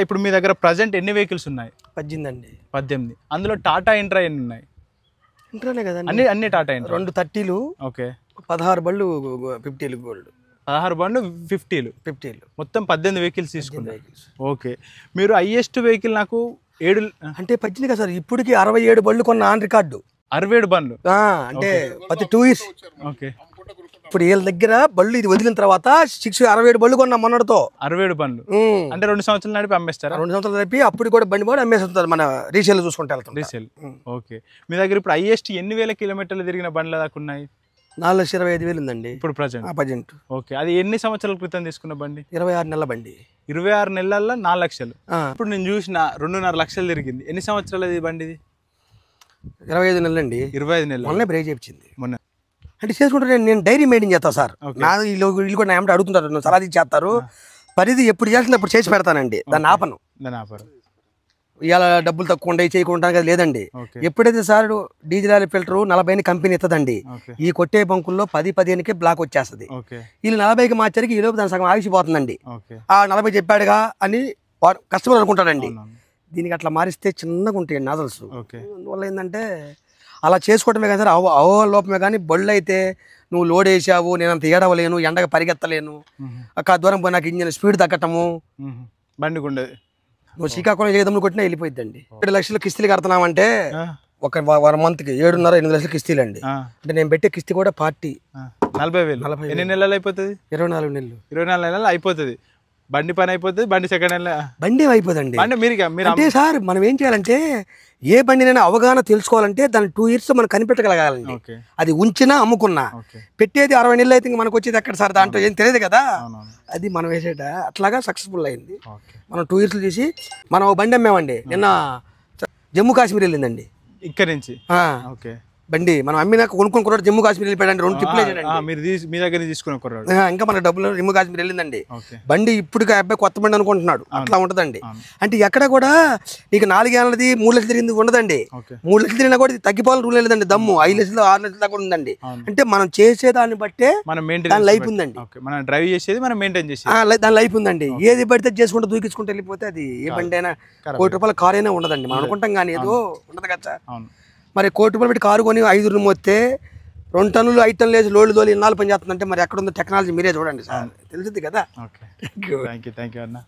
ఇప్పుడు మీ దగ్గర ప్రెజెంట్ ఎన్ని వెహికల్స్ ఉన్నాయి? 18 అండి. 18. అందులో టాటా ఇంట్రా ఎన్ని ఉన్నాయి? ఇంట్రానే కదండి. అన్ని టాటా ఇంట్రా. 2 30లు. ఓకే. 16 బళ్ళు 50లు గోల్డ్. 16 బండ్లు 50లు. మొత్తం 18 వెహికల్స్ తీసుకున్నారు. ఓకే. మీరు హైయెస్ట్ వెహికల్ నాకు 7 అంటే 18 కదా సార్. ఇప్పటికి 67 బళ్ళు కొన్న ఆన్ రికార్డు. 67 బండ్లు. అంటే ప్రతి 2 ఇయర్స్. ఓకే. ఇప్పుడు వీళ్ళ దగ్గర బళ్ళు ఇది వదిలిన తర్వాత 67 బళ్ళు కొన్నా మొన్నటితో. 67 బండ్లు అంటే 2 సంవత్సరాలు నడిపి అమ్మేస్తారా? 2 సంవత్సరాలు నడిపి అప్పుడు కూడా బండి కూడా అమ్మేస్తుంటారు. మన రీసేల్ చూసుకుంటే వెళ్తాం. రీసేల్. ఓకే. మీ దగ్గర ఇప్పుడు హైయెస్ట్ ఎన్ని వేల కిలోమీటర్లు తిరిగిన బండ్ల దాకా ఉన్నాయి? 4,25,000 ఉందండి ఇప్పుడు ప్రజెంట్. ఓకే. అది ఎన్ని సంవత్సరాల క్రితం తీసుకున్న బండి? 26 నెలల బండి. 26 నెలల్లో 4 లక్షలు. ఇప్పుడు నేను చూసిన 2.5 లక్షలు తిరిగింది. ఎన్ని సంవత్సరాలు ఇది బండిది? 25 నెలలండి. 25 నెలలు. మొన్నే బ్రేక్ చేయించింది. మొన్న అంటే చేసుకుంటే నేను డైరీ మెయింటైన్ చేస్తాను సార్. నా వీళ్ళు కూడా నా ఏమంటే అడుగుతుంటారు, సలహా చేస్తారు. పరిధి ఎప్పుడు చేయాల్సింది అప్పుడు చేసి పెడతానండి. దాన్ని ఆపను. ఇవాళ డబ్బులు తక్కువ ఉండే చేయకుండా లేదండి. ఎప్పుడైతే sir diesel oil filter 40 company ఇస్తుందండి, ఈ కొట్టే బంకుల్లో 10-15కే బ్లాక్ వచ్చేస్తుంది. వీళ్ళు 40కి మార్చరికి ఈ లోపు దాని సగం ఆగిపోతుందండి. ఆ 40 చెప్పాడుగా అని కస్టమర్ అనుకుంటాడండి. దీనికి అట్లా మారిస్తే చిన్నగా ఉంటాయి నాజల్స్. అందువల్ల ఏంటంటే అలా చేసుకోవటమే కదా సార్. లోపమే కానీ బళ్ళు అయితే నువ్వు లోడ్ వేసావు, నేను అంత ఏడవలేను, ఎండగా పరిగెత్తలేను, అక్కడ దూరం పోయి నాకు ఇంజిన్ స్పీడ్ తగ్గటము బండికి ఉండదు. నువ్వు శ్రీకాకుళం ఏదమ్ములు కొట్టినా వెళ్ళిపోయిద్దండి. 7 లక్షలు కిస్తీలు కడుతున్నామంటే ఒక 1 మంత్కి 7.5-8 లక్షలు కిస్తీలు అండి. అంటే నేను పెట్టే కిస్తీ కూడా 40,000. ఎన్ని నెలలు అయిపోతుంది? 24 నెలలు. 24 నెలలు అయిపోతుంది. బండి పని అయిపోతుంది. బండి సెకండ్ హ్యాండ్ బండి అయిపోతుంది. మీరు అంటే సార్ మనం ఏం చేయాలంటే ఏ బండినైనా అవగాహన తెలుసుకోవాలంటే దాన్ని 2 ఇయర్స్ మనం కనిపెట్టగలగాలండి. అది ఉంచినా అమ్ముకున్నా. పెట్టేది 60 నెలలు అయితే మనకు వచ్చేది ఎక్కడ సార్? దాంట్లో ఏం తెలియదు కదా. అది మనం వేసేట అట్లాగా సక్సెస్ఫుల్ అయింది. మనం 2 ఇయర్స్ చేసి మనం బండి అమ్మామండి. నిన్న జమ్మూ కాశ్మీర్ వెళ్ళిందండి ఇక్కడ నుంచి. ఓకే. బండి మనం అమ్మినాక కొనుక్కొని కొన్నాడు. జమ్మూ కాశ్మీర్ వెళ్ళిపోయాడు. 2 ట్రిప్లు మీ దగ్గర తీసుకున్న కొన్నాడు. ఇంకా మన డబ్బులు జమ్మూ కాశ్మీర్ వెళ్ళిందండి. బండి ఇప్పుడు అబ్బాయి కొత్త బండి అనుకుంటున్నాడు. అట్లా ఉంటదండి. అంటే ఎక్కడ కూడా నీకు 4 ఏళ్ళది 3 లక్షలు తిరిగింది ఉండదండి. 3 లక్షలు తిరిగినా కూడా తగ్గిపోవాలని రూల్ లేదండి. దమ్ము 5 లక్షలు 6 లక్షలు దాకా ఉందండి. అంటే మనం చేసే దాన్ని బట్టే దాని లైఫ్ ఉందండి. మనం డ్రైవ్ చేసేది మనం మెయింటైన్ చేసేది దాని లైఫ్ ఉందండి. ఏది పడితే చేసుకుంటూ దూకించుకుంటూ వెళ్ళిపోతే అది ఏ బండి అయినా ₹1,00,00,000 కారు అయినా ఉండదండి. మనం అనుకుంటాం కానీ ఏదో ఉండదు కదా. మరి ₹1,00,00,000 పెట్టి కారు కొని 5 రూమ్ వస్తే 2 టన్నులు 5 టన్నులు వేసి లోడ్లు తోలి ఇన్నాళ్ళు పని చేస్తుందంటే మరి ఎక్కడ ఉందో టెక్నాలజీ మీరే చూడండి సార్, తెలుస్తుంది కదా. థ్యాంక్ యూ అన్న.